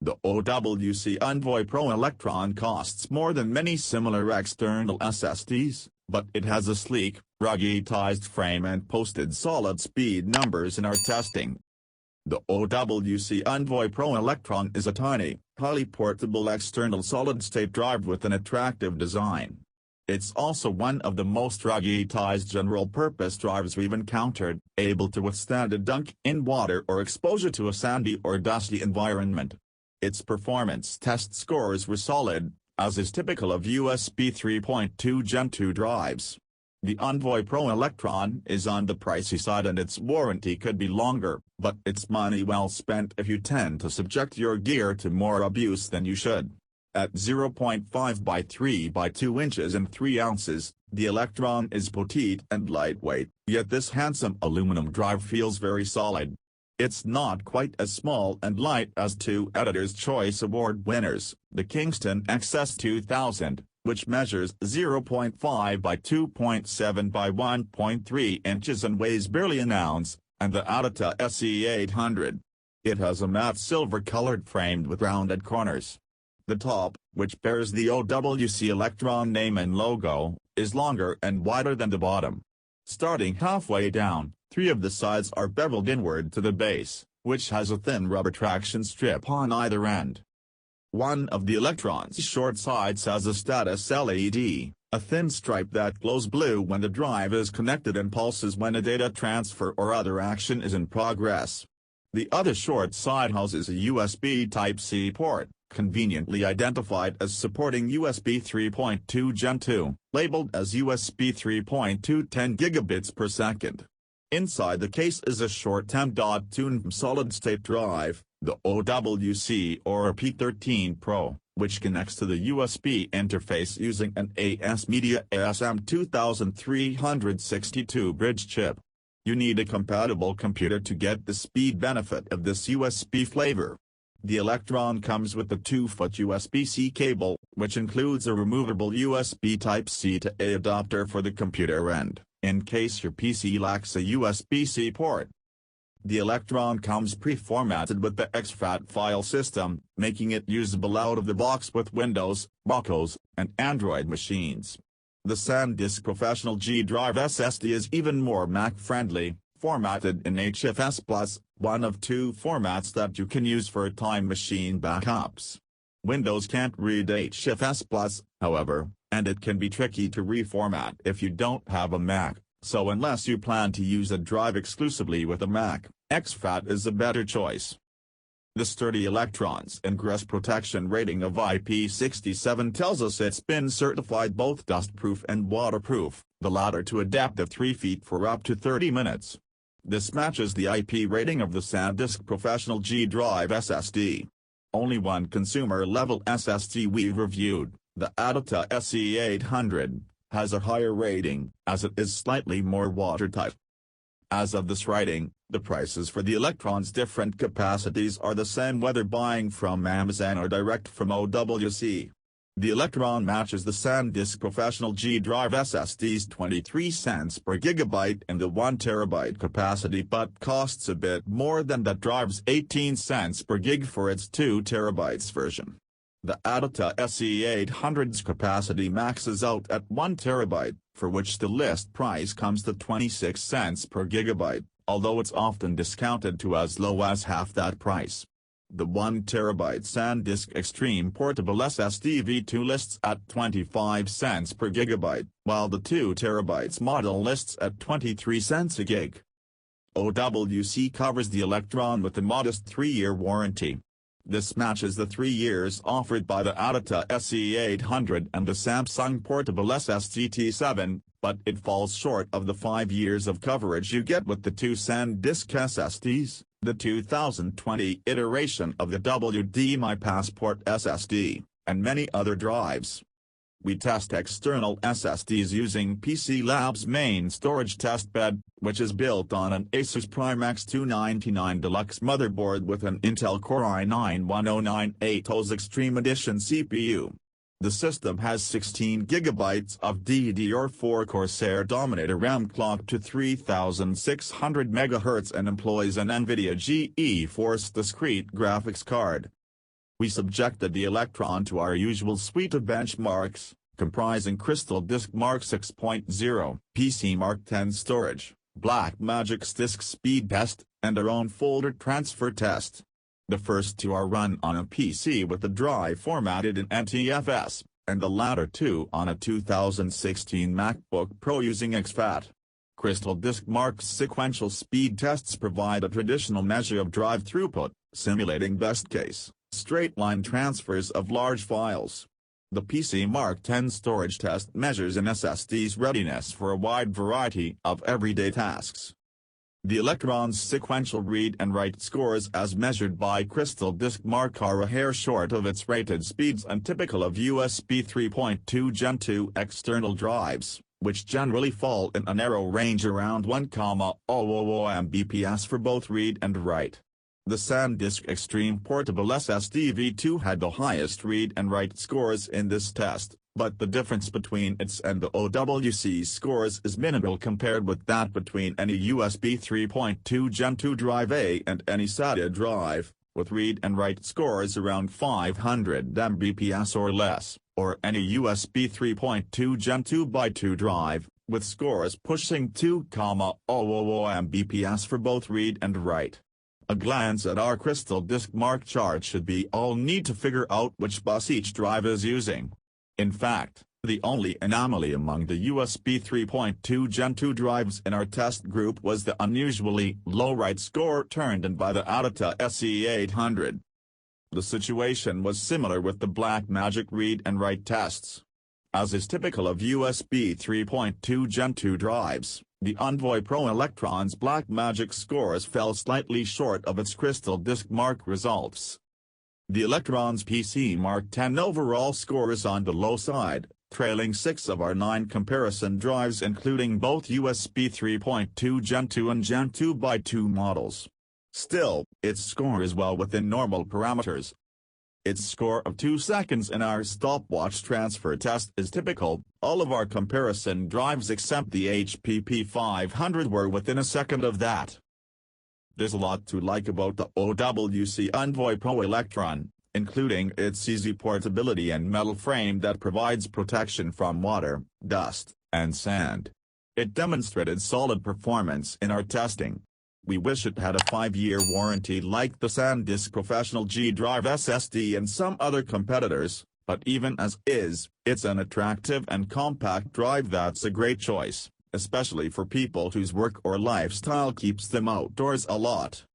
The OWC Envoy Pro Elektron costs more than many similar external SSDs, but it has a sleek, ruggedized frame and posted solid speed numbers in our testing. The OWC Envoy Pro Elektron is a tiny, highly portable external solid-state drive with an attractive design. It's also one of the most ruggedized general-purpose drives we've encountered, able to withstand a dunk in water or exposure to a sandy or dusty environment. Its performance test scores were solid, as is typical of USB 3.2 Gen 2 drives. The Envoy Pro Elektron is on the pricey side and its warranty could be longer, but it's money well spent if you tend to subject your gear to more abuse than you should. At 0.5 by 3 by 2 inches and 3 ounces, the Elektron is petite and lightweight, yet this handsome aluminum drive feels very solid. It's not quite as small and light as two Editor's Choice Award winners, the Kingston XS2000, which measures 0.5 by 2.7 by 1.3 inches and weighs barely an ounce, and the Adata SE800. It has a matte silver-colored frame with rounded corners. The top, which bears the OWC Elektron name and logo, is longer and wider than the bottom. Starting halfway down, 3 of the sides are beveled inward to the base, which has a thin rubber traction strip on either end. One of the Elektron's short sides has a status LED, a thin stripe that glows blue when the drive is connected and pulses when a data transfer or other action is in progress. The other short side houses a USB Type-C port, conveniently identified as supporting USB 3.2 Gen 2, labeled as USB 3.2 10 gigabits per second. Inside the case is a short 10.2 solid-state drive, the OWC or P13 Pro, which connects to the USB interface using an AS Media ASM2362 bridge chip. You need a compatible computer to get the speed benefit of this USB flavor. The Elektron comes with a 2-foot USB-C cable, which includes a removable USB Type-C to A adapter for the computer end, in case your PC lacks a USB-C port. The Elektron comes pre-formatted with the exFAT file system, making it usable out of the box with Windows, MacOS, and Android machines. The SanDisk Professional G Drive SSD is even more Mac-friendly, formatted in HFS+, one of 2 formats that you can use for time machine backups. Windows can't read HFS+, however, and it can be tricky to reformat if you don't have a Mac, so unless you plan to use a drive exclusively with a Mac, exFAT is a better choice. The sturdy Elektron's ingress protection rating of IP67 tells us it's been certified both dustproof and waterproof, the latter to a depth of 3 feet for up to 30 minutes. This matches the IP rating of the SanDisk Professional G Drive SSD. Only one consumer-level SSD we've reviewed, the Adata SE800, has a higher rating, as it is slightly more watertight. As of this writing, the prices for the Elektron's different capacities are the same whether buying from Amazon or direct from OWC. The Elektron matches the SanDisk Professional G Drive SSD's 23 cents per gigabyte in the 1 terabyte capacity but costs a bit more than that drive's 18 cents per gig for its 2 terabytes version. The Adata SE800's capacity maxes out at 1 terabyte, for which the list price comes to 26 cents per gigabyte, although it's often discounted to as low as half that price. The 1 terabyte SanDisk Extreme Portable SSD V2 lists at 25 cents per gigabyte, while the 2 terabytes model lists at 23 cents a gig. OWC covers the Elektron with a modest 3-year warranty. This matches the 3 years offered by the Adata SE800 and the Samsung Portable SSD T7, but it falls short of the 5 years of coverage you get with the 2 SanDisk SSDs, the 2020 iteration of the WD My Passport SSD, and many other drives. We test external SSDs using PC Lab's main storage testbed, which is built on an Asus Primax 299 Deluxe motherboard with an Intel Core i9-1098OS Extreme Edition CPU. The system has 16 GB of DDR4 Corsair Dominator RAM clocked to 3600 MHz and employs an NVIDIA GeForce discrete graphics card. We subjected the Elektron to our usual suite of benchmarks, comprising Crystal Disk Mark 6.0, PC Mark 10 storage, Blackmagic's disk speed test, and our own folder transfer test. The first two are run on a PC with the drive formatted in NTFS, and the latter two on a 2016 MacBook Pro using exFAT. Crystal Disk Mark's sequential speed tests provide a traditional measure of drive throughput, simulating best-case, straight-line transfers of large files. The PC Mark 10 storage test measures an SSD's readiness for a wide variety of everyday tasks. The Elektron's sequential read and write scores as measured by Crystal Disk Mark are a hair short of its rated speeds and typical of USB 3.2 Gen 2 external drives, which generally fall in a narrow range around 1,000 Mbps for both read and write. The SanDisk Extreme Portable SSD V2 had the highest read and write scores in this test, but the difference between its and the OWC scores is minimal compared with that between any USB 3.2 Gen 2 drive A and any SATA drive, with read and write scores around 500 Mbps or less, or any USB 3.2 Gen 2x2 drive, with scores pushing 2,000 Mbps for both read and write. A glance at our Crystal Disk Mark chart should be all need to figure out which bus each drive is using. In fact, the only anomaly among the USB 3.2 Gen 2 drives in our test group was the unusually low write score turned in by the Adata SE800. The situation was similar with the Blackmagic read and write tests. As is typical of USB 3.2 Gen 2 drives, the Envoy Pro Elektron's Blackmagic scores fell slightly short of its Crystal Disk Mark results. The Elektron's PC Mark 10 overall score is on the low side, trailing 6 of our 9 comparison drives including both USB 3.2 Gen 2 and Gen 2x2 models. Still, its score is well within normal parameters. Its score of 2 seconds in our stopwatch transfer test is typical. All of our comparison drives except the HPP 500 were within a second of that. There's a lot to like about the OWC Envoy Pro Elektron, including its easy portability and metal frame that provides protection from water, dust, and sand. It demonstrated solid performance in our testing. We wish it had a 5-year warranty like the SanDisk Professional G Drive SSD and some other competitors, but even as is, it's an attractive and compact drive that's a great choice, especially for people whose work or lifestyle keeps them outdoors a lot.